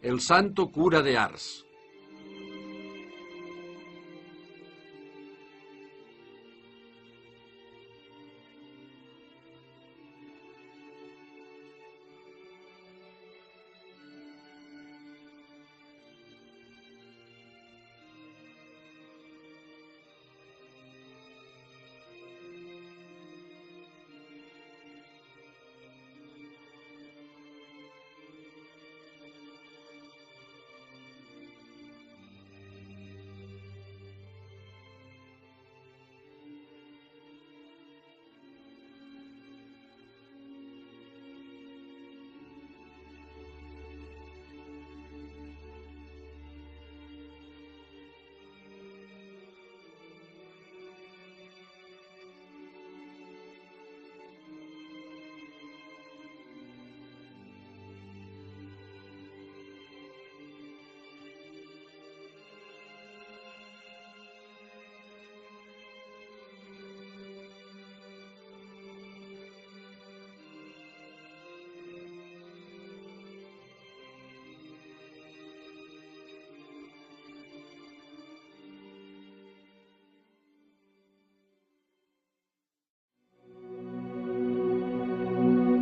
el santo cura de Ars.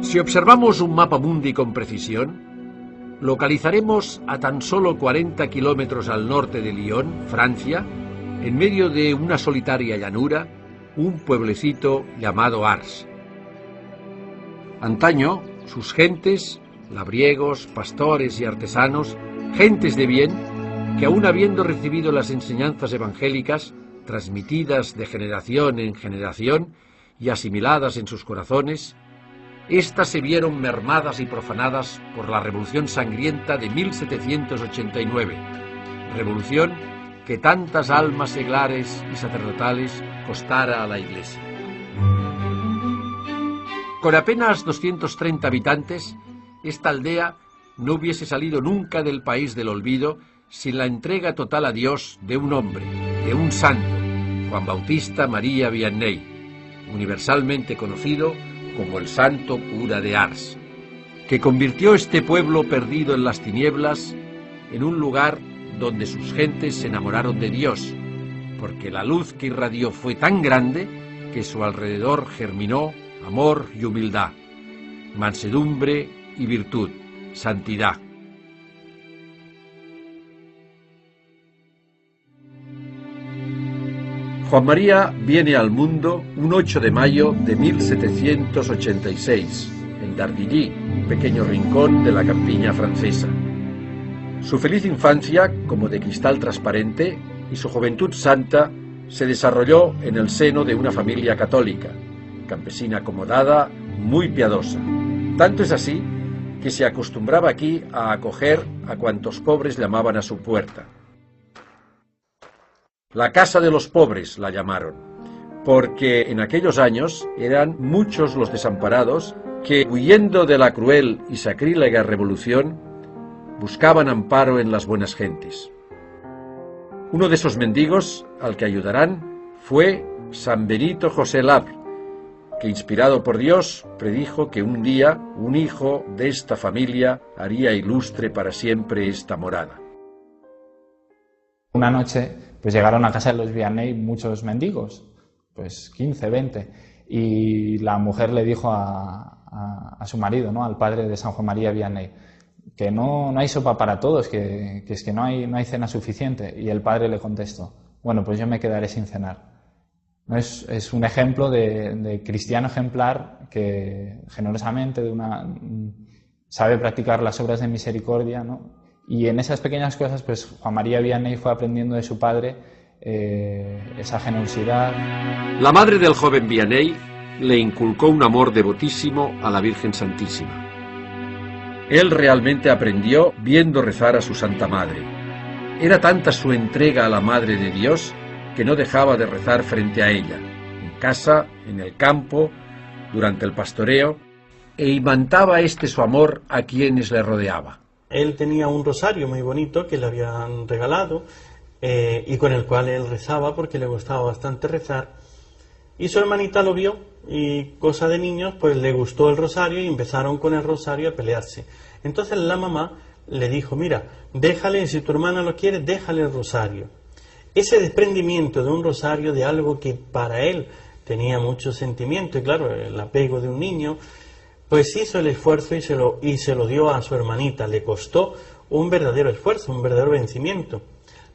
Si observamos un mapa mundi con precisión, localizaremos a tan solo 40 kilómetros al norte de Lyon, Francia, en medio de una solitaria llanura, un pueblecito llamado Ars. Antaño, sus gentes, labriegos, pastores y artesanos, gentes de bien, que aun habiendo recibido las enseñanzas evangélicas, transmitidas de generación en generación y asimiladas en sus corazones, éstas se vieron mermadas y profanadas por la Revolución Sangrienta de 1789, revolución que tantas almas seglares y sacerdotales costara a la Iglesia. Con apenas 230 habitantes, esta aldea no hubiese salido nunca del país del olvido sin la entrega total a Dios de un hombre, de un santo, Juan Bautista María Vianney, universalmente conocido como el santo cura de Ars, que convirtió este pueblo perdido en las tinieblas en un lugar donde sus gentes se enamoraron de Dios, porque la luz que irradió fue tan grande que su alrededor germinó amor y humildad, mansedumbre y virtud, santidad. Juan María viene al mundo un 8 de mayo de 1786, en Dardilly, un pequeño rincón de la campiña francesa. Su feliz infancia, como de cristal transparente, y su juventud santa se desarrolló en el seno de una familia católica, campesina acomodada, muy piadosa. Tanto es así que se acostumbraba aquí a acoger a cuantos pobres llamaban a su puerta. La casa de los pobres la llamaron, porque en aquellos años eran muchos los desamparados que, huyendo de la cruel y sacrílega revolución, buscaban amparo en las buenas gentes. Uno de esos mendigos al que ayudarán fue San Benito José Labre, que, inspirado por Dios, predijo que un día un hijo de esta familia haría ilustre para siempre esta morada. Una noche pues llegaron a casa de los Vianney muchos mendigos, pues 15, 20, y la mujer le dijo a su marido, ¿no?, al padre de San Juan María Vianney, que no hay sopa para todos, que es que no hay cena suficiente. Y el padre le contestó, bueno, pues yo me quedaré sin cenar. ¿No? Es un ejemplo de cristiano ejemplar que generosamente sabe practicar las obras de misericordia, ¿no? Y en esas pequeñas cosas, pues Juan María Vianney fue aprendiendo de su padre esa generosidad. La madre del joven Vianney le inculcó un amor devotísimo a la Virgen Santísima. Él realmente aprendió viendo rezar a su Santa Madre. Era tanta su entrega a la Madre de Dios que no dejaba de rezar frente a ella, en casa, en el campo, durante el pastoreo, e imantaba su amor a quienes le rodeaba. Él tenía un rosario muy bonito que le habían regalado y con el cual él rezaba porque le gustaba bastante rezar. Y su hermanita lo vio y, cosa de niños, pues le gustó el rosario y empezaron con el rosario a pelearse. Entonces la mamá le dijo, mira, déjale, si tu hermana lo quiere, déjale el rosario. Ese desprendimiento de un rosario, de algo que para él tenía mucho sentimiento, y claro, el apego de un niño, pues hizo el esfuerzo y se lo dio a su hermanita. Le costó un verdadero esfuerzo, un verdadero vencimiento.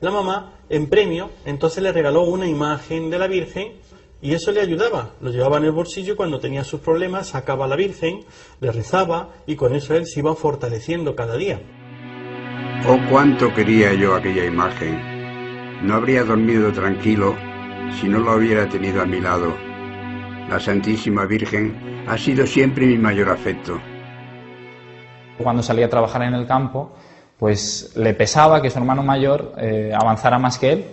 La mamá, en premio, entonces le regaló una imagen de la Virgen y eso le ayudaba. Lo llevaba en el bolsillo, cuando tenía sus problemas, sacaba a la Virgen, le rezaba y con eso él se iba fortaleciendo cada día. Oh, cuánto quería yo aquella imagen. No habría dormido tranquilo si no la hubiera tenido a mi lado. La Santísima Virgen ha sido siempre mi mayor afecto. Cuando salía a trabajar en el campo, pues le pesaba que su hermano mayor avanzara más que él,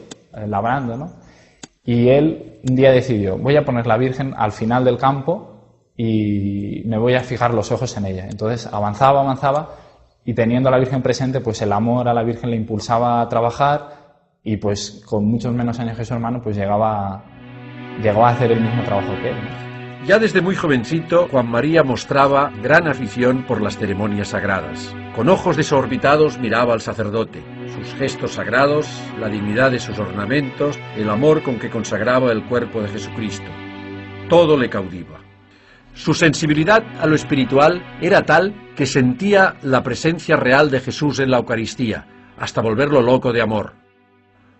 labrando, ¿no? Y él un día decidió, voy a poner la Virgen al final del campo y me voy a fijar los ojos en ella. Entonces avanzaba y teniendo a la Virgen presente, pues el amor a la Virgen le impulsaba a trabajar y pues con muchos menos años que su hermano, pues llegó a hacer el mismo trabajo que él, ¿no? Ya desde muy jovencito, Juan María mostraba gran afición por las ceremonias sagradas. Con ojos desorbitados miraba al sacerdote, sus gestos sagrados, la dignidad de sus ornamentos, el amor con que consagraba el cuerpo de Jesucristo. Todo le cautiva. Su sensibilidad a lo espiritual era tal que sentía la presencia real de Jesús en la Eucaristía, hasta volverlo loco de amor.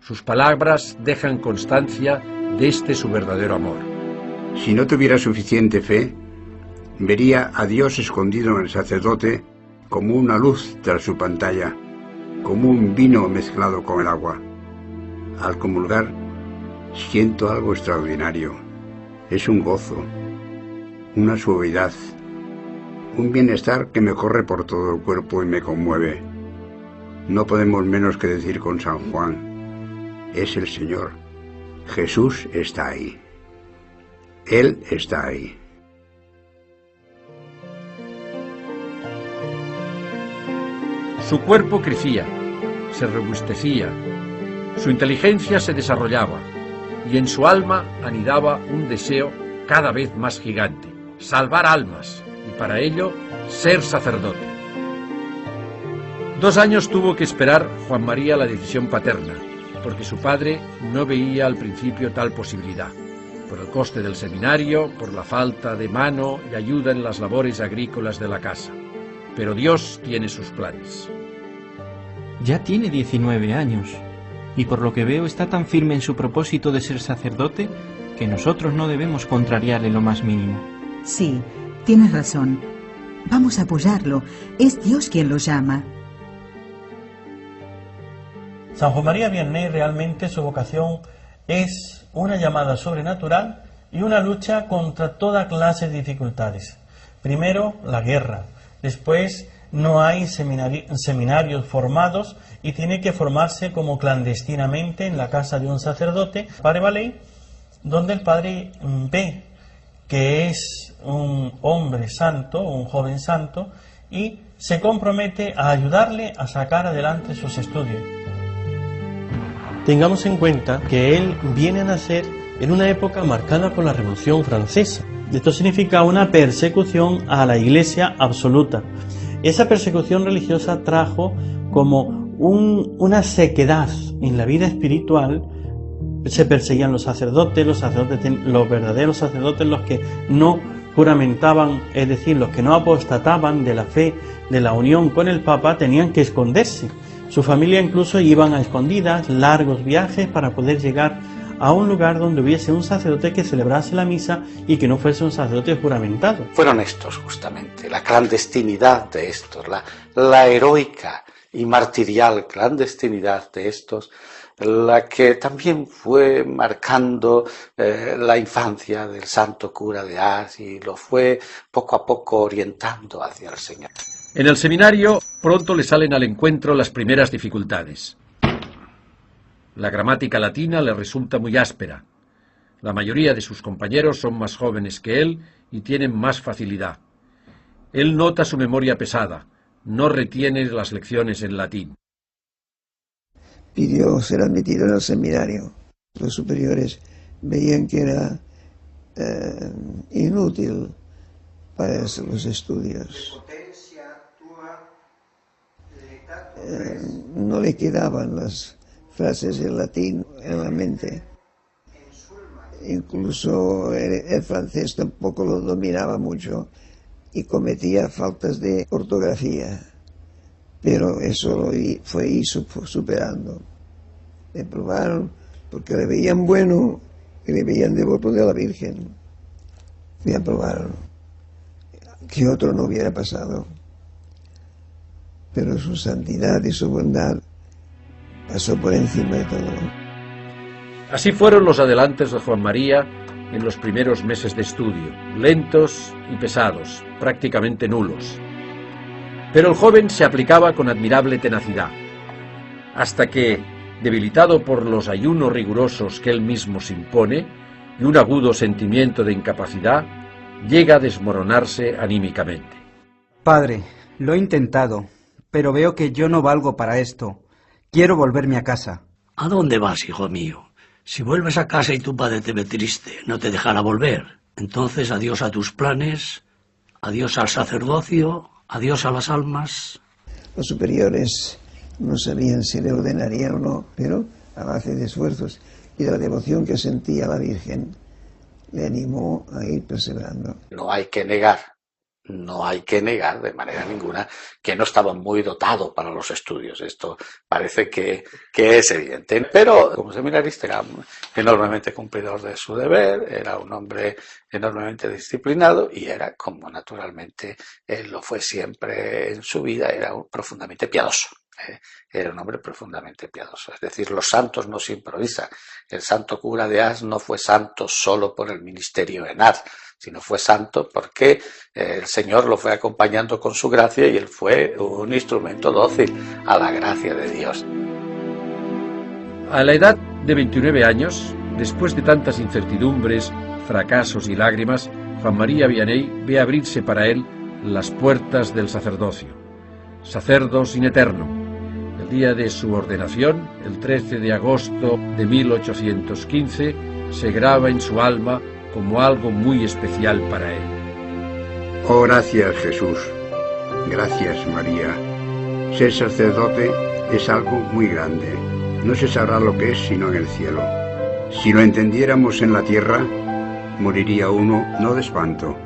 Sus palabras dejan constancia de este su verdadero amor. Si no tuviera suficiente fe, vería a Dios escondido en el sacerdote como una luz tras su pantalla, como un vino mezclado con el agua. Al comulgar, siento algo extraordinario. Es un gozo, una suavidad, un bienestar que me corre por todo el cuerpo y me conmueve. No podemos menos que decir con San Juan, es el Señor. Jesús está ahí. Él está ahí. Su cuerpo crecía, se robustecía, su inteligencia se desarrollaba y en su alma anidaba un deseo cada vez más gigante, salvar almas y para ello ser sacerdote. 2 años tuvo que esperar Juan María la decisión paterna, porque su padre no veía al principio tal posibilidad, por el coste del seminario, por la falta de mano y ayuda en las labores agrícolas de la casa. Pero Dios tiene sus planes. Ya tiene 19 años, y por lo que veo está tan firme en su propósito de ser sacerdote que nosotros no debemos contrariarle lo más mínimo. Sí, tienes razón. Vamos a apoyarlo. Es Dios quien lo llama. San Juan María Vianney realmente su vocación es una llamada sobrenatural y una lucha contra toda clase de dificultades. Primero, la guerra. Después, no hay seminarios formados y tiene que formarse como clandestinamente en la casa de un sacerdote, Padre Valey, donde el padre ve que es un hombre santo, un joven santo, y se compromete a ayudarle a sacar adelante sus estudios. Tengamos en cuenta que él viene a nacer en una época marcada por la Revolución Francesa. Esto significa una persecución a la Iglesia absoluta. Esa persecución religiosa trajo como una sequedad en la vida espiritual. Se perseguían los verdaderos sacerdotes, los que no juramentaban, es decir, los que no apostataban de la fe, de la unión con el Papa, tenían que esconderse. Su familia incluso iban a escondidas, largos viajes para poder llegar a un lugar donde hubiese un sacerdote que celebrase la misa y que no fuese un sacerdote juramentado. Fueron estos justamente, la clandestinidad de estos, la heroica y martirial clandestinidad de estos, la que también fue marcando la infancia del santo cura de Ars y lo fue poco a poco orientando hacia el Señor. En el seminario pronto le salen al encuentro las primeras dificultades. La gramática latina le resulta muy áspera. La mayoría de sus compañeros son más jóvenes que él y tienen más facilidad. Él nota su memoria pesada, no retiene las lecciones en latín. Pidió ser admitido en el seminario. Los superiores veían que era inútil para los estudios. no le quedaban las frases en latín en la mente. Incluso el francés tampoco lo dominaba mucho y cometía faltas de ortografía. Pero eso lo fue superando. Le probaron porque le veían bueno y le veían devoto de la Virgen. Le aprobaron. Que otro no hubiera pasado. Pero su santidad y su bondad pasó por encima de todo. Así fueron los adelantos de Juan María en los primeros meses de estudio, lentos y pesados, prácticamente nulos. Pero el joven se aplicaba con admirable tenacidad, hasta que, debilitado por los ayunos rigurosos que él mismo se impone y un agudo sentimiento de incapacidad, llega a desmoronarse anímicamente. Padre, lo he intentado, pero veo que yo no valgo para esto. Quiero volverme a casa. ¿A dónde vas, hijo mío? Si vuelves a casa y tu padre te ve triste, no te dejará volver. Entonces adiós a tus planes, adiós al sacerdocio, adiós a las almas. Los superiores no sabían si le ordenarían o no, pero a base de esfuerzos y de la devoción que sentía la Virgen, le animó a ir perseverando. No hay que negar de manera ninguna que no estaba muy dotado para los estudios. Esto parece que es evidente. Pero como seminarista era enormemente cumplidor de su deber, era un hombre enormemente disciplinado y era, como naturalmente él lo fue siempre en su vida, era profundamente piadoso. Era un hombre profundamente piadoso. Es decir, los santos no se improvisan. El santo cura de Ars no fue santo solo por el ministerio en Ars, sino fue santo porque el Señor lo fue acompañando con su gracia y él fue un instrumento dócil a la gracia de Dios. A la edad de 29 años, después de tantas incertidumbres, fracasos y lágrimas, Juan María Vianney ve abrirse para él las puertas del sacerdocio. Sacerdos in eterno. El día de su ordenación, el 13 de agosto de 1815, se graba en su alma como algo muy especial para él. Oh, gracias Jesús, gracias María. Ser sacerdote es algo muy grande. No se sabrá lo que es sino en el cielo. Si lo entendiéramos en la tierra, moriría uno no de espanto,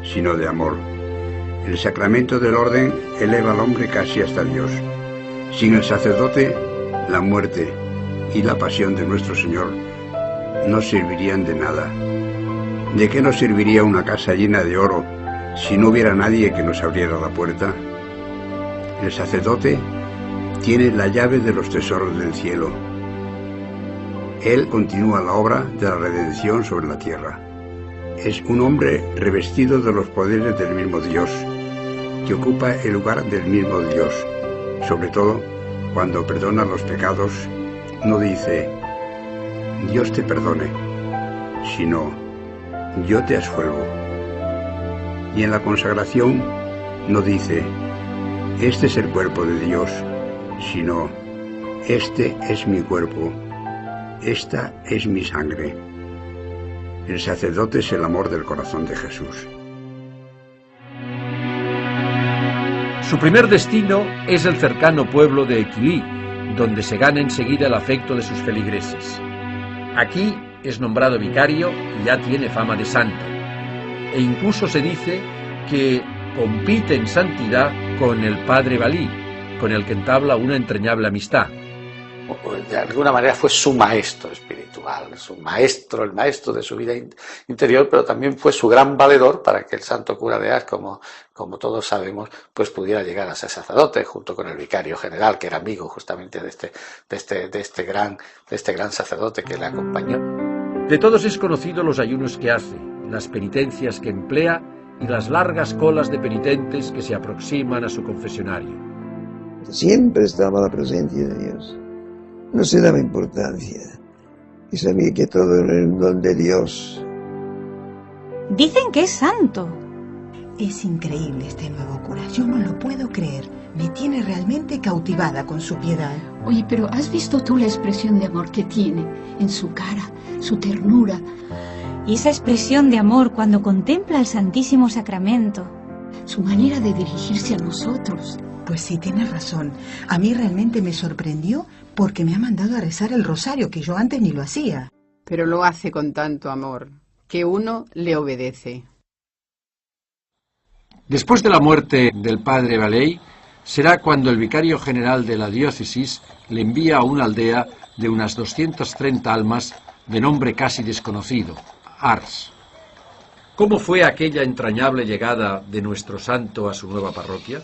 sino de amor. El sacramento del orden eleva al hombre casi hasta Dios. Sin el sacerdote, la muerte y la pasión de nuestro Señor no servirían de nada. ¿De qué nos serviría una casa llena de oro si no hubiera nadie que nos abriera la puerta? El sacerdote tiene la llave de los tesoros del cielo. Él continúa la obra de la redención sobre la tierra. Es un hombre revestido de los poderes del mismo Dios, que ocupa el lugar del mismo Dios. Sobre todo, cuando perdona los pecados, no dice, Dios te perdone, sino, yo te absuelvo. Y en la consagración no dice, este es el cuerpo de Dios, sino, este es mi cuerpo, esta es mi sangre. El sacerdote es el amor del corazón de Jesús. Su primer destino es el cercano pueblo de Equilí, donde se gana enseguida el afecto de sus feligreses. Aquí es nombrado vicario y ya tiene fama de santo. E incluso se dice que compite en santidad con el padre Balí, con el que entabla una entrañable amistad. De alguna manera fue su maestro espiritual, su maestro, el maestro de su vida interior, pero también fue su gran valedor para que el santo cura de Ars, como todos sabemos, pues pudiera llegar a ser sacerdote, junto con el vicario general, que era amigo justamente de este gran sacerdote que le acompañó. De todos es conocido los ayunos que hace, las penitencias que emplea y las largas colas de penitentes que se aproximan a su confesionario. Siempre estaba la presencia de Dios. No se daba importancia y sabía que todo era el don de Dios. Dicen que es santo. Es increíble este nuevo cura, yo no lo puedo creer. Me tiene realmente cautivada con su piedad. Oye, pero ¿has visto tú la expresión de amor que tiene en su cara, su ternura? Y esa expresión de amor cuando contempla el Santísimo Sacramento. Su manera de dirigirse a nosotros. Pues sí, tienes razón. A mí realmente me sorprendió porque me ha mandado a rezar el rosario, que yo antes ni lo hacía. Pero lo hace con tanto amor, que uno le obedece. Después de la muerte del padre Valley, será cuando el vicario general de la diócesis le envía a una aldea de unas 230 almas de nombre casi desconocido, Ars. ¿Cómo fue aquella entrañable llegada de nuestro santo a su nueva parroquia?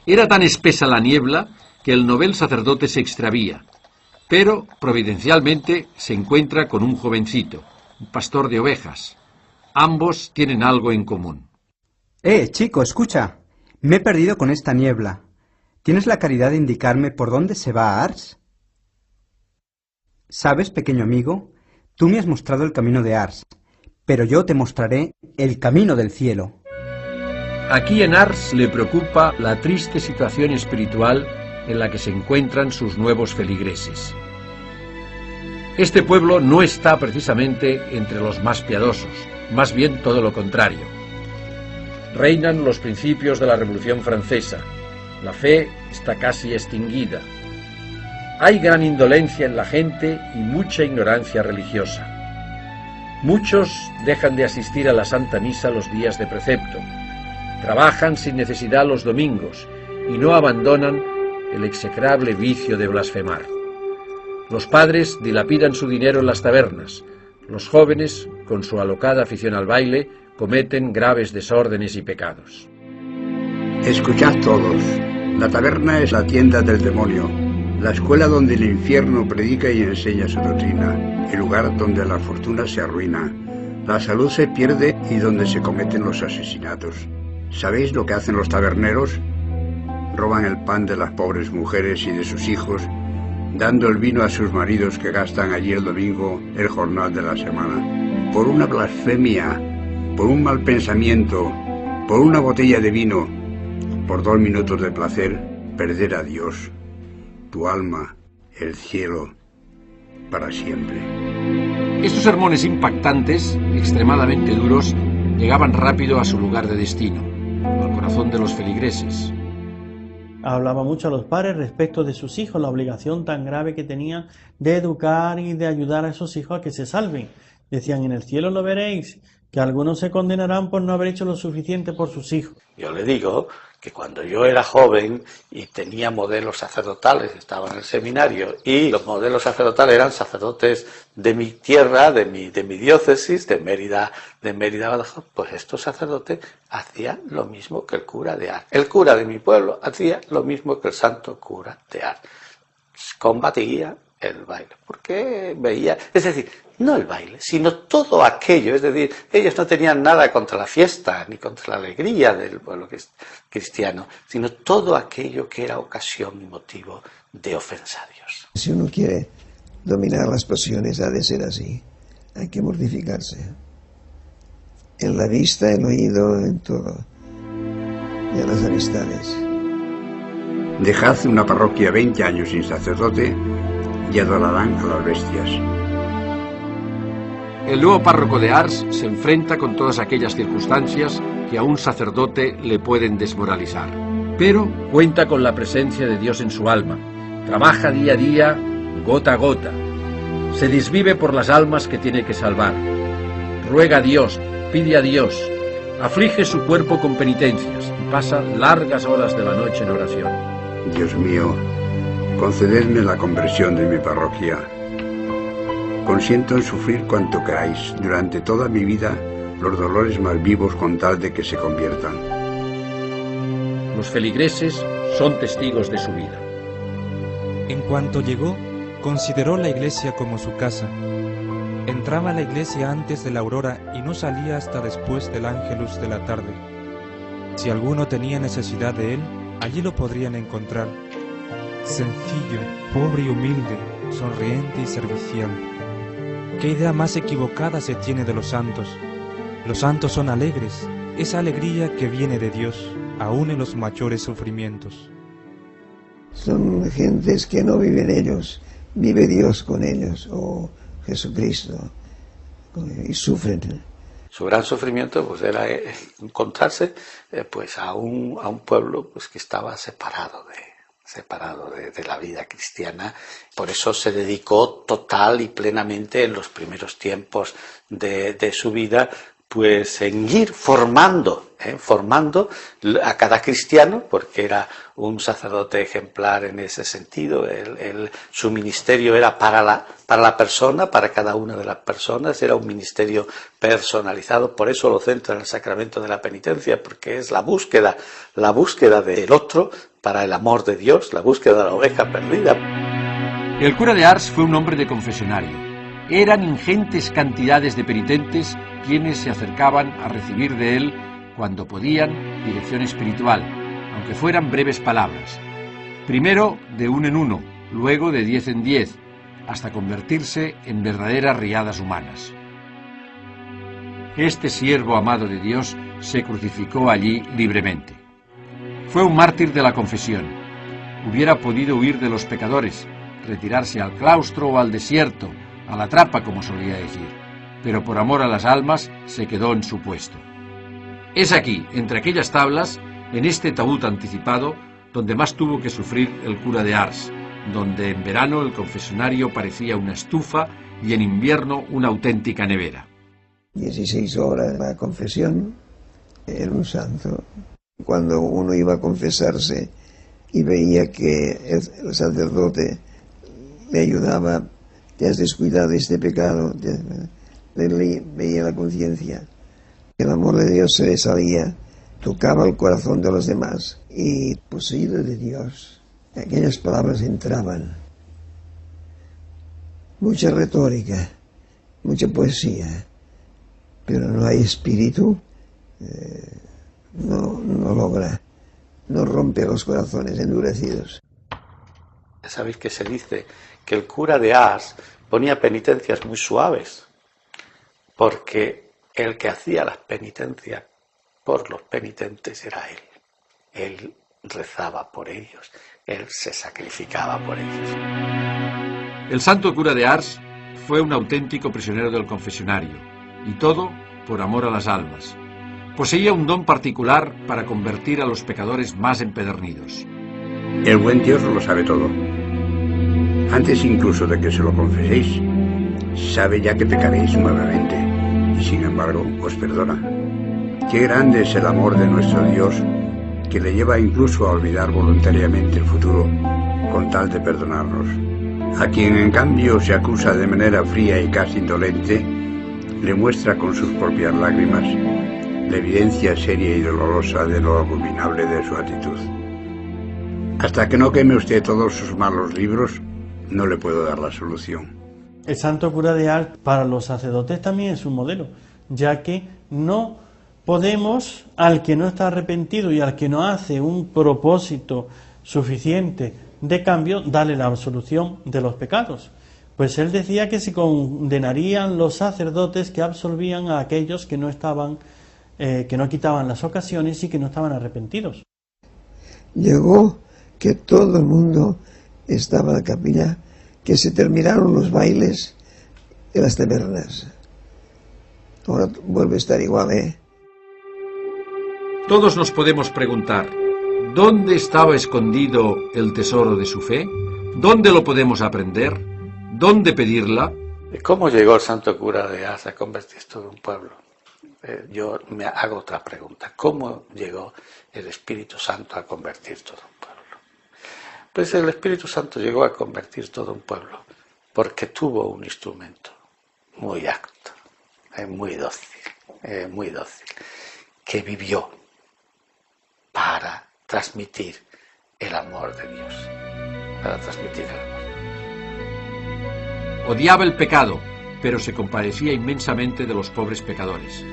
Era tan espesa la niebla que el novel sacerdote se extravía, pero providencialmente se encuentra con un jovencito, un pastor de ovejas. Ambos tienen algo en común. Chico, escucha. Me he perdido con esta niebla. ¿Tienes la caridad de indicarme por dónde se va a Ars? ¿Sabes, pequeño amigo? Tú me has mostrado el camino de Ars, pero yo te mostraré el camino del cielo. Aquí en Ars le preocupa la triste situación espiritual en la que se encuentran sus nuevos feligreses. Este pueblo no está precisamente entre los más piadosos, más bien todo lo contrario. Reinan los principios de la Revolución Francesa. La fe está casi extinguida. Hay gran indolencia en la gente y mucha ignorancia religiosa. Muchos dejan de asistir a la Santa Misa los días de precepto. Trabajan sin necesidad los domingos y no abandonan el execrable vicio de blasfemar. Los padres dilapidan su dinero en las tabernas. Los jóvenes, con su alocada afición al baile, cometen graves desórdenes y pecados. Escuchad todos, la taberna es la tienda del demonio, la escuela donde el infierno predica y enseña su doctrina, el lugar donde la fortuna se arruina, la salud se pierde y donde se cometen los asesinatos. ¿Sabéis lo que hacen los taberneros? Roban el pan de las pobres mujeres y de sus hijos, dando el vino a sus maridos que gastan allí el domingo el jornal de la semana. Por una blasfemia, por un mal pensamiento, por una botella de vino, por 2 minutos de placer, perder a Dios, tu alma, el cielo, para siempre. Estos sermones impactantes, extremadamente duros, llegaban rápido a su lugar de destino, al corazón de los feligreses. Hablaba mucho a los padres respecto de sus hijos, la obligación tan grave que tenían de educar y de ayudar a esos hijos a que se salven. Decían, en el cielo lo veréis, que algunos se condenarán por no haber hecho lo suficiente por sus hijos. Yo le digo que cuando yo era joven y tenía modelos sacerdotales, estaba en el seminario, y los modelos sacerdotales eran sacerdotes de mi tierra, de mi diócesis, de Mérida, Badajoz, pues estos sacerdotes hacían lo mismo que el cura de Ars. El cura de mi pueblo hacía lo mismo que el santo cura de Ars. Combatía el baile, porque veía, es decir, no el baile, sino todo aquello, es decir, ellos no tenían nada contra la fiesta, ni contra la alegría del pueblo cristiano, sino todo aquello que era ocasión y motivo de ofensa a Dios. Si uno quiere dominar las pasiones, ha de ser así, hay que mortificarse, en la vista, en el oído, en todo, y en las amistades. Dejad una parroquia 20 años sin sacerdote y adorarán a las bestias. El nuevo párroco de Ars se enfrenta con todas aquellas circunstancias que a un sacerdote le pueden desmoralizar. Pero cuenta con la presencia de Dios en su alma. Trabaja día a día, gota a gota. Se desvive por las almas que tiene que salvar. Ruega a Dios, pide a Dios. Aflige su cuerpo con penitencias y pasa largas horas de la noche en oración. Dios mío, concededme la conversión de mi parroquia. Consiento en sufrir cuanto queráis durante toda mi vida los dolores más vivos con tal de que se conviertan. Los feligreses son testigos de su vida. En cuanto llegó, consideró la iglesia como su casa. Entraba a la iglesia antes de la aurora y no salía hasta después del ángelus de la tarde. Si alguno tenía necesidad de él, allí lo podrían encontrar. Sencillo, pobre y humilde, sonriente y servicial. ¿Qué idea más equivocada se tiene de los santos? Los santos son alegres, esa alegría que viene de Dios, aún en los mayores sufrimientos. Son gentes que no viven ellos, vive Dios con ellos, o Jesucristo, y sufren. Su gran sufrimiento pues era encontrarse pues a un pueblo pues que estaba separado de la vida cristiana. Por eso se dedicó total y plenamente en los primeros tiempos de su vida pues en ir formando a cada cristiano, porque era un sacerdote ejemplar en ese sentido. Su ministerio era para la persona, para cada una de las personas, era un ministerio personalizado. Por eso lo centra en el sacramento de la penitencia, porque es la búsqueda del otro para el amor de Dios, la búsqueda de la oveja perdida. El cura de Ars fue un hombre de confesionario. Eran ingentes cantidades de penitentes quienes se acercaban a recibir de él, cuando podían, dirección espiritual, aunque fueran breves palabras. Primero de uno en uno, luego de 10 en 10, hasta convertirse en verdaderas riadas humanas. Este siervo amado de Dios se crucificó allí libremente. Fue un mártir de la confesión. Hubiera podido huir de los pecadores, retirarse al claustro o al desierto, a la trapa, como solía decir, pero por amor a las almas se quedó en su puesto. Es aquí, entre aquellas tablas, en este taúd anticipado, donde más tuvo que sufrir el cura de Ars, donde en verano el confesionario parecía una estufa y en invierno una auténtica nevera. 16 horas la confesión, era un santo. Cuando uno iba a confesarse y veía que el sacerdote le ayudaba, te has descuidado de este pecado, veía la conciencia. El amor de Dios se le salía, tocaba el corazón de los demás y poseído de Dios, aquellas palabras entraban. Mucha retórica, mucha poesía, pero no hay espíritu, no logra, no rompe los corazones endurecidos. Sabéis que se dice que el cura de Ars ponía penitencias muy suaves, porque el que hacía las penitencias por los penitentes era él. Él rezaba por ellos, él se sacrificaba por ellos. El santo cura de Ars fue un auténtico prisionero del confesionario, y todo por amor a las almas. Poseía un don particular para convertir a los pecadores más empedernidos. El buen Dios lo sabe todo. Antes incluso de que se lo confeséis, sabe ya que pecaréis nuevamente, y sin embargo os perdona. Qué grande es el amor de nuestro Dios, que le lleva incluso a olvidar voluntariamente el futuro, con tal de perdonarnos. A quien en cambio se acusa de manera fría y casi indolente, le muestra con sus propias lágrimas la evidencia seria y dolorosa de lo abominable de su actitud. Hasta que no queme usted todos sus malos libros, no le puedo dar la solución. El santo cura de Ars para los sacerdotes también es un modelo, ya que no podemos, al que no está arrepentido y al que no hace un propósito suficiente de cambio, darle la absolución de los pecados. Pues él decía que se condenarían los sacerdotes que absolvían a aquellos que no estaban, que no quitaban las ocasiones y que no estaban arrepentidos. Llegó que todo el mundo estaba en la capilla, que se terminaron los bailes en las tabernas. Ahora vuelve a estar igual, ¿eh? Todos nos podemos preguntar, ¿dónde estaba escondido el tesoro de su fe? ¿Dónde lo podemos aprender? ¿Dónde pedirla? ¿Cómo llegó el santo cura de Ars a convertir todo un pueblo? Yo me hago otra pregunta. ¿Cómo llegó el Espíritu Santo a convertir todo un pueblo? Pues el Espíritu Santo llegó a convertir todo un pueblo porque tuvo un instrumento muy apto, muy dócil, que vivió para transmitir el amor de Dios, Odiaba el pecado, pero se compadecía inmensamente de los pobres pecadores.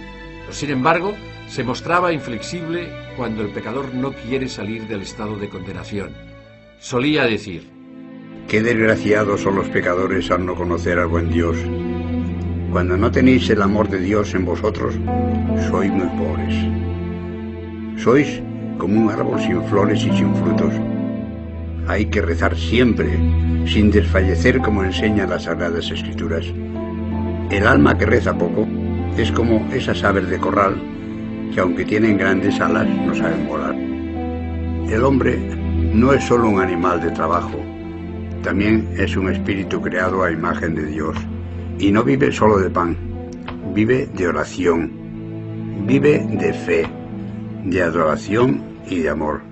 Sin embargo, se mostraba inflexible cuando el pecador no quiere salir del estado de condenación. Solía decir: qué desgraciados son los pecadores al no conocer al buen Dios. Cuando no tenéis el amor de Dios en vosotros, sois muy pobres. Sois como un árbol sin flores y sin frutos. Hay que rezar siempre, sin desfallecer como enseñan las Sagradas Escrituras. El alma que reza poco Es como esas aves de corral que aunque tienen grandes alas no saben volar. El hombre no es solo un animal de trabajo, también es un espíritu creado a imagen de Dios. Y no vive solo de pan, vive de oración, vive de fe, de adoración y de amor.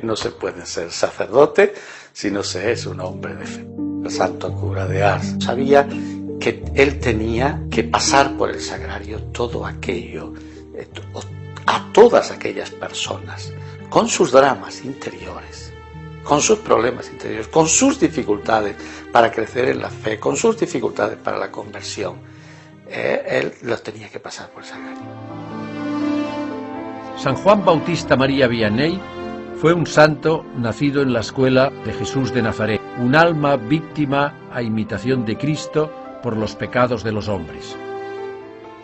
No se puede ser sacerdote si no se es un hombre de fe. El santo cura de Ars sabía que él tenía que pasar por el sagrario todo aquello, a todas aquellas personas, con sus dramas interiores, con sus problemas interiores, con sus dificultades para crecer en la fe, con sus dificultades para la conversión. Él los tenía que pasar por el sagrario. San Juan Bautista María Vianney fue un santo nacido en la escuela de Jesús de Nazaret, un alma víctima a imitación de Cristo por los pecados de los hombres.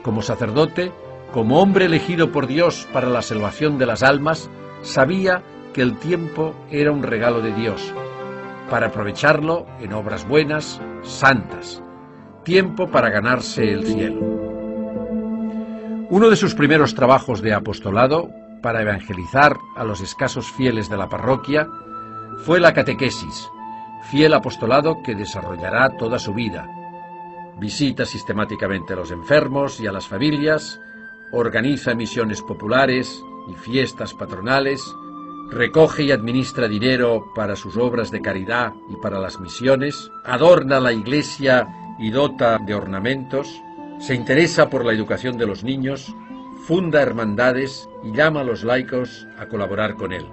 Como sacerdote, como hombre elegido por Dios para la salvación de las almas, sabía que el tiempo era un regalo de Dios, para aprovecharlo en obras buenas, santas, tiempo para ganarse el cielo. Uno de sus primeros trabajos de apostolado, para evangelizar a los escasos fieles de la parroquia, fue la catequesis, fiel apostolado que desarrollará toda su vida. Visita sistemáticamente a los enfermos y a las familias, organiza misiones populares y fiestas patronales, recoge y administra dinero para sus obras de caridad y para las misiones, adorna la iglesia y dota de ornamentos, se interesa por la educación de los niños, funda hermandades y llama a los laicos a colaborar con él.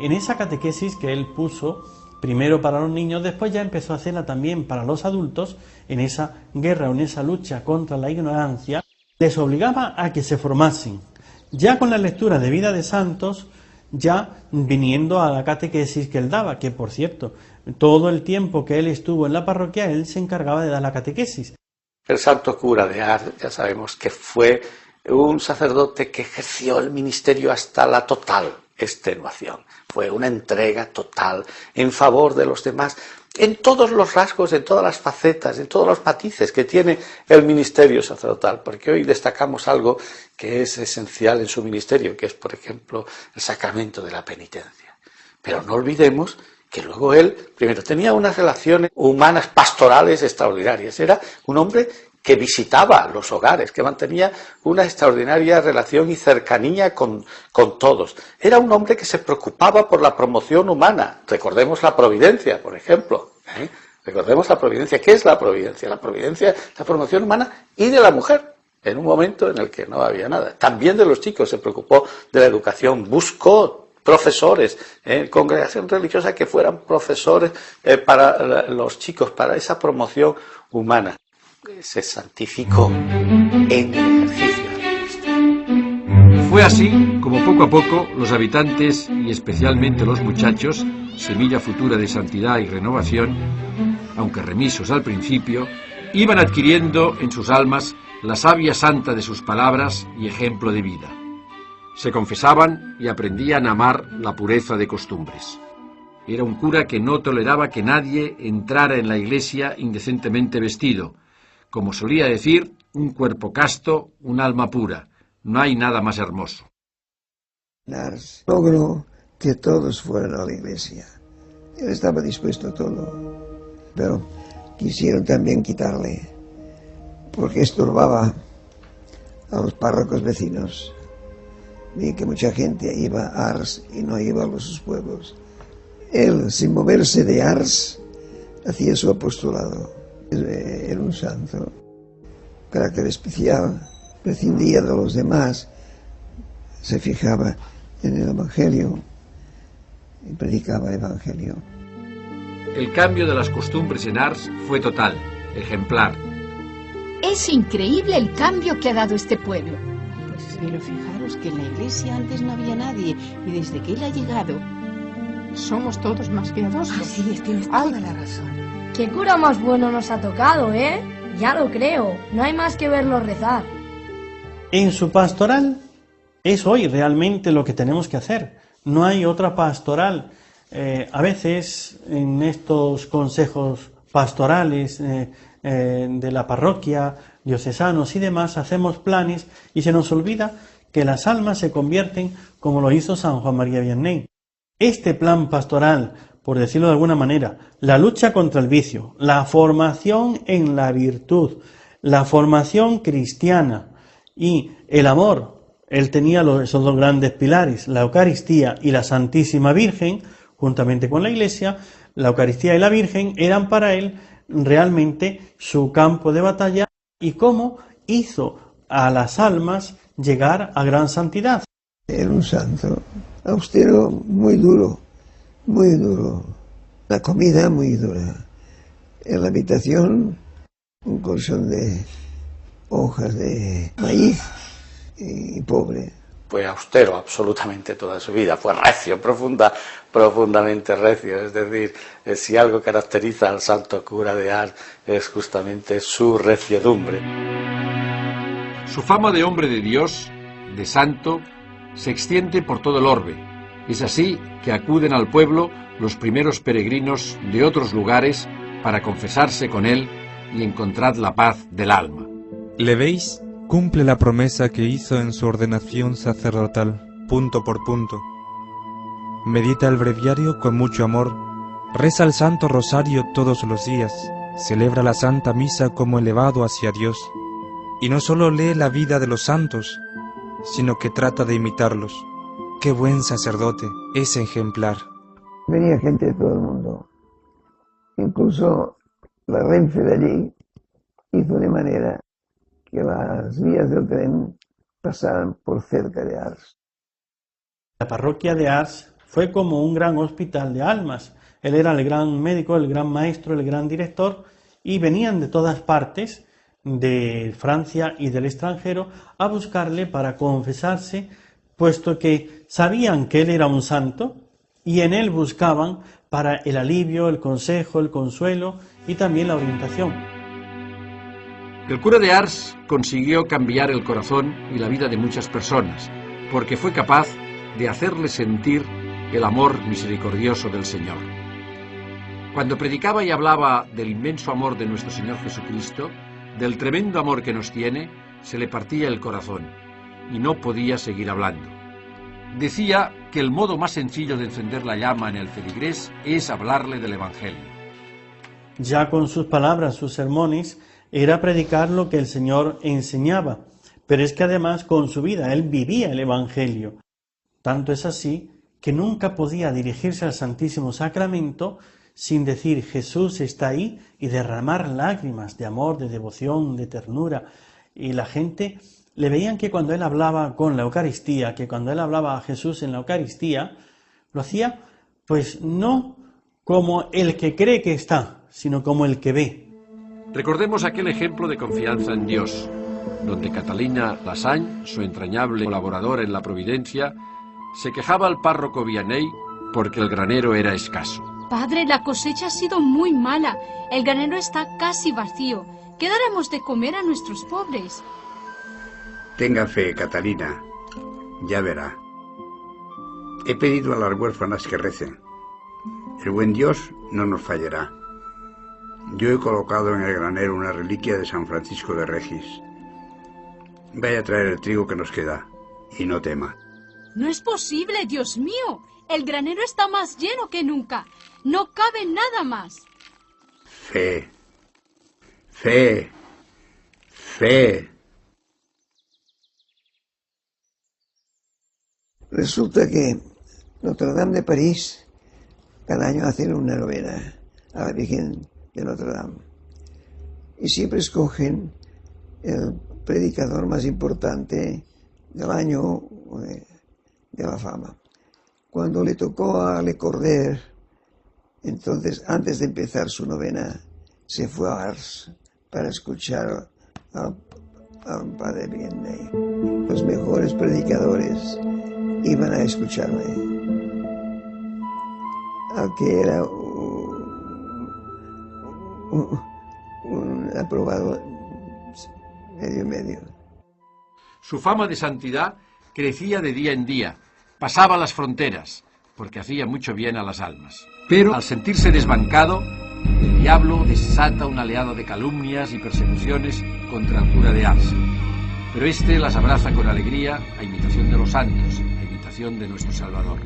En esa catequesis que él puso, primero para los niños, después ya empezó a hacerla también para los adultos, en esa guerra o en esa lucha contra la ignorancia, les obligaba a que se formasen. Ya con la lectura de vida de santos, ya viniendo a la catequesis que él daba, que por cierto, todo el tiempo que él estuvo en la parroquia, él se encargaba de dar la catequesis. El santo cura de Ars, ya sabemos que fue un sacerdote que ejerció el ministerio hasta la total extenuación. Fue una entrega total en favor de los demás, en todos los rasgos, en todas las facetas, en todos los matices que tiene el ministerio sacerdotal, porque hoy destacamos algo que es esencial en su ministerio, que es, por ejemplo, el sacramento de la penitencia. Pero no olvidemos que luego él, primero, tenía unas relaciones humanas pastorales extraordinarias. Era un hombre que visitaba los hogares, que mantenía una extraordinaria relación y cercanía con todos. Era un hombre que se preocupaba por la promoción humana. Recordemos la providencia, por ejemplo. Recordemos la providencia. ¿Qué es la providencia? La providencia es la promoción humana y de la mujer, en un momento en el que no había nada. También de los chicos se preocupó de la educación, buscó profesores, congregación religiosa que fueran profesores para los chicos, para esa promoción humana. Se santificó en el ejercicio de la ministerio. Fue así como poco a poco los habitantes y especialmente los muchachos, semilla futura de santidad y renovación, aunque remisos al principio, iban adquiriendo en sus almas la savia santa de sus palabras y ejemplo de vida. Se confesaban y aprendían a amar la pureza de costumbres. Era un cura que no toleraba que nadie entrara en la iglesia indecentemente vestido. Como solía decir, un cuerpo casto, un alma pura. No hay nada más hermoso. Ars logró que todos fueran a la iglesia. Él estaba dispuesto a todo, pero quisieron también quitarle, porque estorbaba a los párrocos vecinos. Vi que mucha gente iba a Ars y no iba a sus pueblos. Él, sin moverse de Ars, hacía su apostolado. Era un santo, carácter especial, prescindía de los demás, se fijaba en el Evangelio y predicaba el Evangelio. El cambio de las costumbres en Ars fue total, ejemplar. Es increíble el cambio que ha dado este pueblo. Pero fijaros que en la iglesia antes no había nadie y desde que él ha llegado somos todos más piadosos. Así es, tienes toda la razón. ¡Qué cura más bueno nos ha tocado, eh! Ya lo creo, no hay más que verlo rezar. En su pastoral es hoy realmente lo que tenemos que hacer. No hay otra pastoral. A veces en estos consejos pastorales de la parroquia, diocesanos y demás, hacemos planes y se nos olvida que las almas se convierten como lo hizo San Juan María Vianney. Este plan pastoral, por decirlo de alguna manera, la lucha contra el vicio, la formación en la virtud, la formación cristiana y el amor, él tenía esos dos grandes pilares, la Eucaristía y la Santísima Virgen, juntamente con la Iglesia. La Eucaristía y la Virgen eran para él realmente su campo de batalla y cómo hizo a las almas llegar a gran santidad. Era un santo austero, muy duro, muy duro. La comida muy dura. En la habitación un colchón de hojas de maíz y pobre. Fue austero absolutamente toda su vida, fue recio, profundamente recio, es decir, si algo caracteriza al santo cura de Ars es justamente su reciedumbre. Su fama de hombre de Dios, de santo, se extiende por todo el orbe. Es así que acuden al pueblo los primeros peregrinos de otros lugares para confesarse con él y encontrar la paz del alma. ¿Le veis? Cumple la promesa que hizo en su ordenación sacerdotal, punto por punto. Medita el breviario con mucho amor, reza el Santo Rosario todos los días, celebra la Santa Misa como elevado hacia Dios, y no solo lee la vida de los santos, sino que trata de imitarlos. ¡Qué buen sacerdote! Es ejemplar. Venía gente de todo el mundo. Incluso la Renfe de allí hizo de manera que las vías del tren pasaran por cerca de Ars. La parroquia de Ars fue como un gran hospital de almas. Él era el gran médico, el gran maestro, el gran director, y venían de todas partes, de Francia y del extranjero, a buscarle para confesarse, puesto que sabían que él era un santo, y en él buscaban para el alivio, el consejo, el consuelo y también la orientación. El cura de Ars consiguió cambiar el corazón y la vida de muchas personas, porque fue capaz de hacerles sentir el amor misericordioso del Señor. Cuando predicaba y hablaba del inmenso amor de nuestro Señor Jesucristo, del tremendo amor que nos tiene, se le partía el corazón y no podía seguir hablando. Decía que el modo más sencillo de encender la llama en el feligrés es hablarle del Evangelio. Ya con sus palabras, sus sermones, era predicar lo que el Señor enseñaba, pero es que además con su vida él vivía el Evangelio. Tanto es así que nunca podía dirigirse al Santísimo Sacramento sin decir Jesús está ahí y derramar lágrimas de amor, de devoción, de ternura. Y la gente le veían que cuando él hablaba con la Eucaristía, que cuando él hablaba a Jesús en la Eucaristía, lo hacía pues no como el que cree que está, sino como el que ve. Recordemos aquel ejemplo de confianza en Dios, donde Catalina Lassagne, su entrañable colaboradora en la Providencia, se quejaba al párroco Vianney porque el granero era escaso. Padre, la cosecha ha sido muy mala. El granero está casi vacío. ¿Qué daremos de comer a nuestros pobres? Tenga fe, Catalina. Ya verá. He pedido a las huérfanas que recen. El buen Dios no nos fallará. Yo he colocado en el granero una reliquia de San Francisco de Regis. Vaya a traer el trigo que nos queda, y no tema. No es posible, Dios mío. El granero está más lleno que nunca. No cabe nada más. Fe. Fe. Fe. Resulta que Notre Dame de París cada año hacen una novena a la Virgen de Notre Dame. Y siempre escogen el predicador más importante del año de la fama. Cuando le tocó a Le Cordaire, entonces, antes de empezar su novena, se fue a Ars para escuchar al padre Vianney. Los mejores predicadores iban a escucharme. Al que era un aprobado medio. Su fama de santidad crecía de día en día, pasaba las fronteras, porque hacía mucho bien a las almas. Pero al sentirse desbancado, el diablo desata una oleada de calumnias y persecuciones contra el cura de Ars. Pero este las abraza con alegría, a imitación de los santos, a imitación de nuestro Salvador.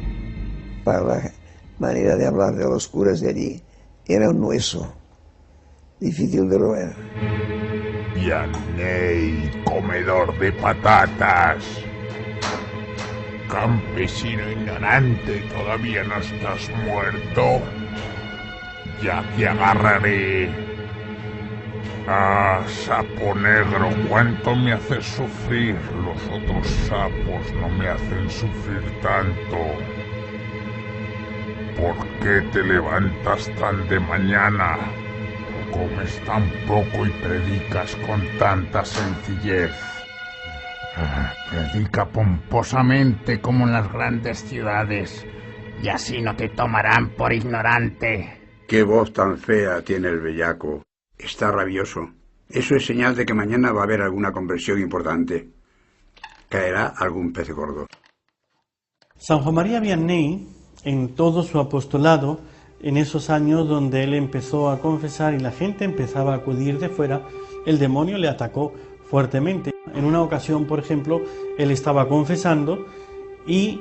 Para la manera de hablar de los curas de allí, era un hueso difícil de roer. Vianney, comedor de patatas. Campesino ignorante, ¿todavía no estás muerto? Ya te agarraré. Ah, sapo negro, ¿cuánto me haces sufrir? Los otros sapos no me hacen sufrir tanto. ¿Por qué te levantas tan de mañana? Comes tan poco y predicas con tanta sencillez. Predica pomposamente como en las grandes ciudades, y así no te tomarán por ignorante. Qué voz tan fea tiene el bellaco. Está rabioso. Eso es señal de que mañana va a haber alguna conversión importante. Caerá algún pez gordo. San Juan María Vianney, en todo su apostolado, en esos años donde él empezó a confesar y la gente empezaba a acudir de fuera, el demonio le atacó fuertemente. En una ocasión, por ejemplo, él estaba confesando y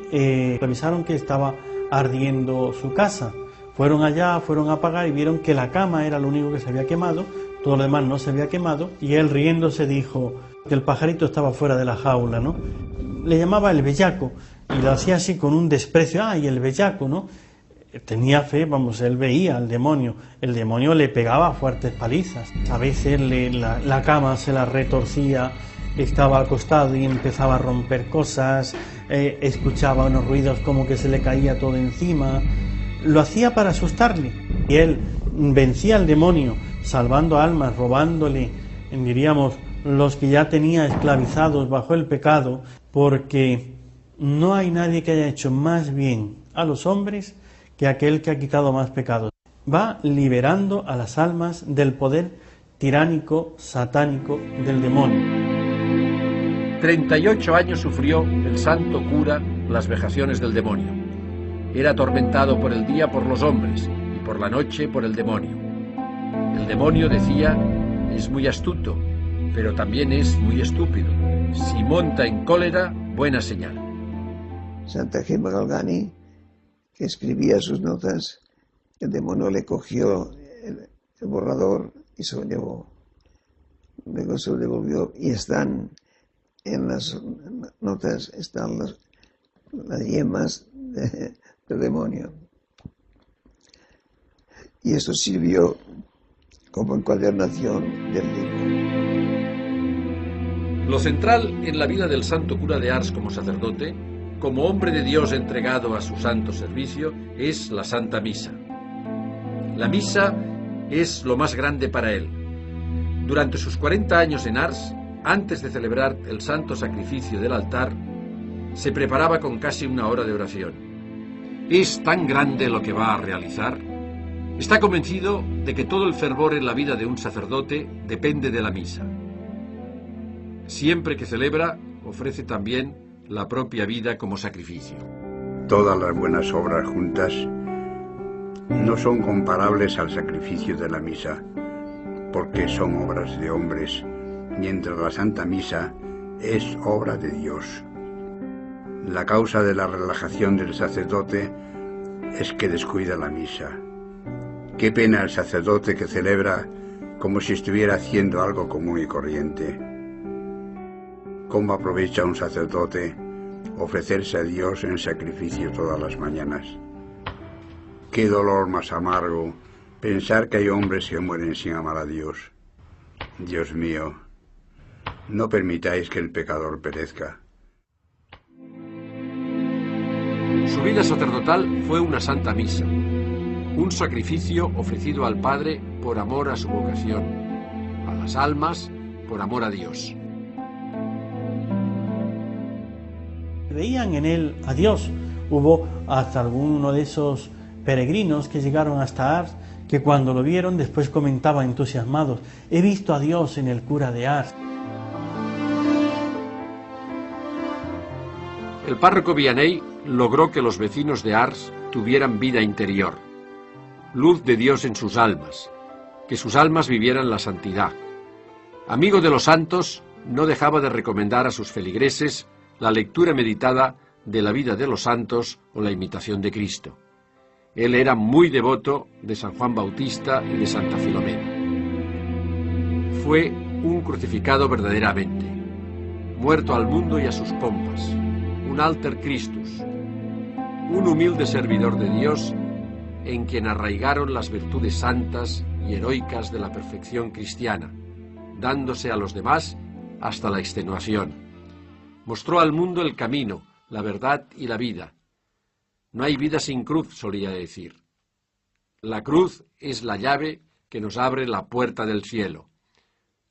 revisaron que estaba ardiendo su casa. Fueron allá, fueron a apagar y vieron que la cama era lo único que se había quemado, todo lo demás no se había quemado, y él riéndose dijo que el pajarito estaba fuera de la jaula, ¿no? Le llamaba el bellaco y lo hacía así con un desprecio. ¡Ay, el bellaco!, ¿no? Tenía fe, vamos, él veía al demonio. El demonio le pegaba fuertes palizas. A veces la cama se la retorcía, estaba acostado y empezaba a romper cosas, escuchaba unos ruidos como que se le caía todo encima. Lo hacía para asustarle. Y él vencía al demonio, salvando almas, robándole, diríamos, los que ya tenía esclavizados bajo el pecado, porque no hay nadie que haya hecho más bien a los hombres que aquel que ha quitado más pecados. Va liberando a las almas del poder tiránico, satánico del demonio. 38 años sufrió el santo cura las vejaciones del demonio. Era atormentado por el día por los hombres y por la noche por el demonio. El demonio, decía, es muy astuto, pero también es muy estúpido. Si monta en cólera, buena señal. Santa Gemma Galgani, que escribía sus notas, el demonio le cogió el borrador y se lo llevó. Luego se lo devolvió y están en las notas, están las yemas del demonio. Y eso sirvió como encuadernación del libro. Lo central en la vida del santo cura de Ars como sacerdote, como hombre de Dios entregado a su santo servicio, es la Santa Misa. La misa es lo más grande para él. Durante sus 40 años en Ars, antes de celebrar el santo sacrificio del altar, se preparaba con casi una hora de oración. ¿Es tan grande lo que va a realizar? Está convencido de que todo el fervor en la vida de un sacerdote depende de la misa. Siempre que celebra, ofrece también la propia vida como sacrificio. Todas las buenas obras juntas no son comparables al sacrificio de la misa, porque son obras de hombres, mientras la Santa Misa es obra de Dios. La causa de la relajación del sacerdote es que descuida la misa. Qué pena el sacerdote que celebra como si estuviera haciendo algo común y corriente. ¿Cómo aprovecha un sacerdote ofrecerse a Dios en sacrificio todas las mañanas? Qué dolor más amargo pensar que hay hombres que mueren sin amar a Dios. Dios mío, no permitáis que el pecador perezca. Su vida sacerdotal fue una santa misa, un sacrificio ofrecido al Padre por amor a su vocación, a las almas por amor a Dios. Veían en él a Dios. Hubo hasta alguno de esos peregrinos que llegaron hasta Ars, que cuando lo vieron después comentaban entusiasmados: he visto a Dios en el cura de Ars. El párroco Vianney logró que los vecinos de Ars tuvieran vida interior, luz de Dios en sus almas, que sus almas vivieran la santidad. Amigo de los santos, no dejaba de recomendar a sus feligreses la lectura meditada de la vida de los santos o la imitación de Cristo. Él era muy devoto de San Juan Bautista y de Santa Filomena. Fue un crucificado verdaderamente, muerto al mundo y a sus pompas, un alter Christus, un humilde servidor de Dios en quien arraigaron las virtudes santas y heroicas de la perfección cristiana, dándose a los demás hasta la extenuación. Mostró al mundo el camino, la verdad y la vida. No hay vida sin cruz, solía decir. La cruz es la llave que nos abre la puerta del cielo.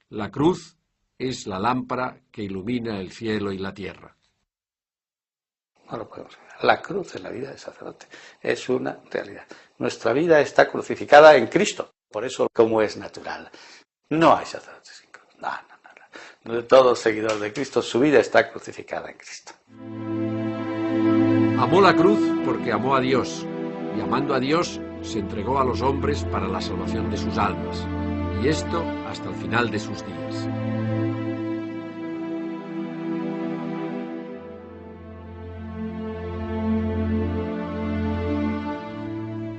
La cruz es la lámpara que ilumina el cielo y la tierra. No lo podemos negar. La cruz en la vida del sacerdote es una realidad. Nuestra vida está crucificada en Cristo. Por eso, como es natural, no hay sacerdote sin cruz. No. Todo seguidor de Cristo, su vida está crucificada en Cristo. Amó la cruz porque amó a Dios, y amando a Dios se entregó a los hombres para la salvación de sus almas, y esto hasta el final de sus días.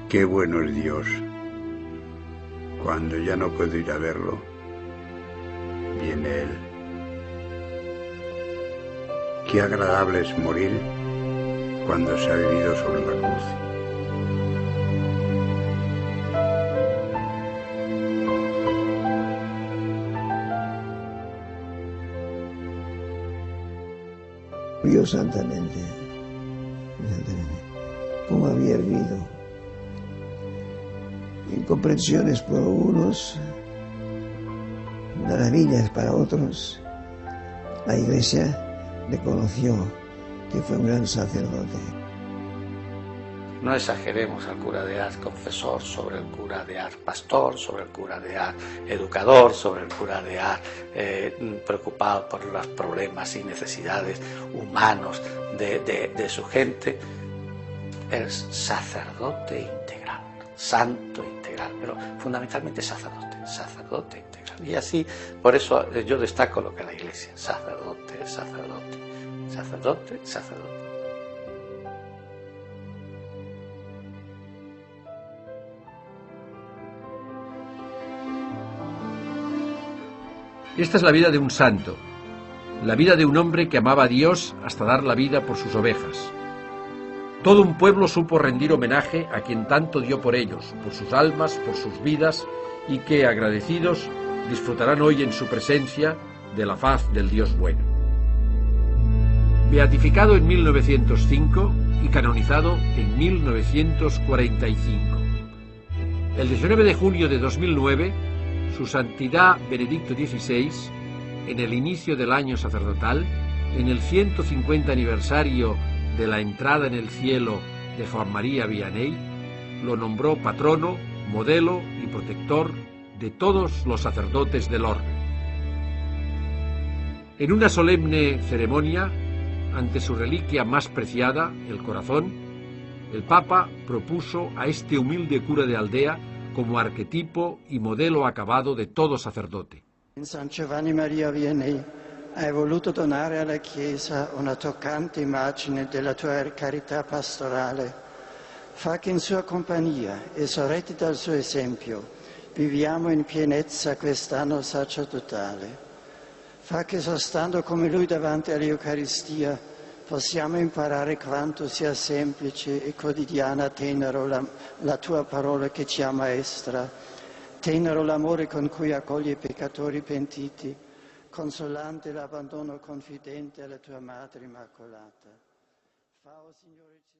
Qué bueno es Dios. Cuando ya no puedo ir a verlo, viene Él. Qué agradable es morir cuando se ha vivido sobre la cruz. Murió santamente, como había vivido. Incomprensiones por unos, maravillas para otros. La Iglesia reconoció que fue un gran sacerdote. No exageremos al cura de Ars confesor sobre el cura de Ars pastor, sobre el cura de Ars educador, sobre el cura de Ars preocupado por los problemas y necesidades humanos de su gente. Es sacerdote integral, santo integral, pero fundamentalmente sacerdote integral. Y así, por eso yo destaco lo que la Iglesia, sacerdote, sacerdote, sacerdote, sacerdote. Esta es la vida de un santo, la vida de un hombre que amaba a Dios hasta dar la vida por sus ovejas. Todo un pueblo supo rendir homenaje a quien tanto dio por ellos, por sus almas, por sus vidas, y que, agradecidos, disfrutarán hoy en su presencia de la faz del Dios bueno. Beatificado en 1905 y canonizado en 1945. El 19 de junio de 2009, Su Santidad Benedicto XVI, en el inicio del año sacerdotal, en el 150 aniversario de la entrada en el cielo de Juan María Vianney, lo nombró patrono, modelo y protector de todos los sacerdotes del orden. En una solemne ceremonia, ante su reliquia más preciada, el corazón, el Papa propuso a este humilde cura de aldea como arquetipo y modelo acabado de todo sacerdote. San Giovanni Maria Vianney, hai voluto donare alla Chiesa una toccante immagine della tua carità pastorale. Fa che in sua compagnia e sorretti dal suo esempio viviamo in pienezza quest'anno sacerdotale. Fa che stando come Lui davanti all'Eucaristia possiamo imparare quanto sia semplice e quotidiana tenero la tua parola che ci ammaestra, tenero l'amore con cui accoglie i peccatori pentiti, consolante l'abbandono confidente alla tua Madre Immacolata. Fa, oh Signore Gesù.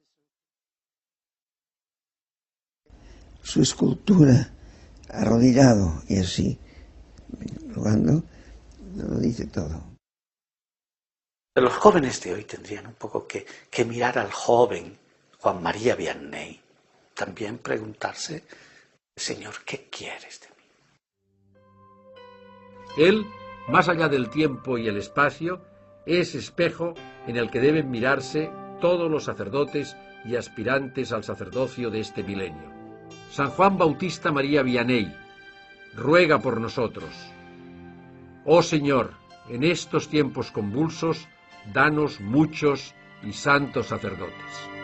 Su escultura, arrodillado y así, rogando, lo dice todo. Los jóvenes de hoy tendrían un poco que mirar al joven Juan María Vianney, también preguntarse, Señor, ¿qué quieres de mí? Él, más allá del tiempo y el espacio, es espejo en el que deben mirarse todos los sacerdotes y aspirantes al sacerdocio de este milenio. San Juan Bautista María Vianney, ruega por nosotros. Oh Señor, en estos tiempos convulsos, danos muchos y santos sacerdotes.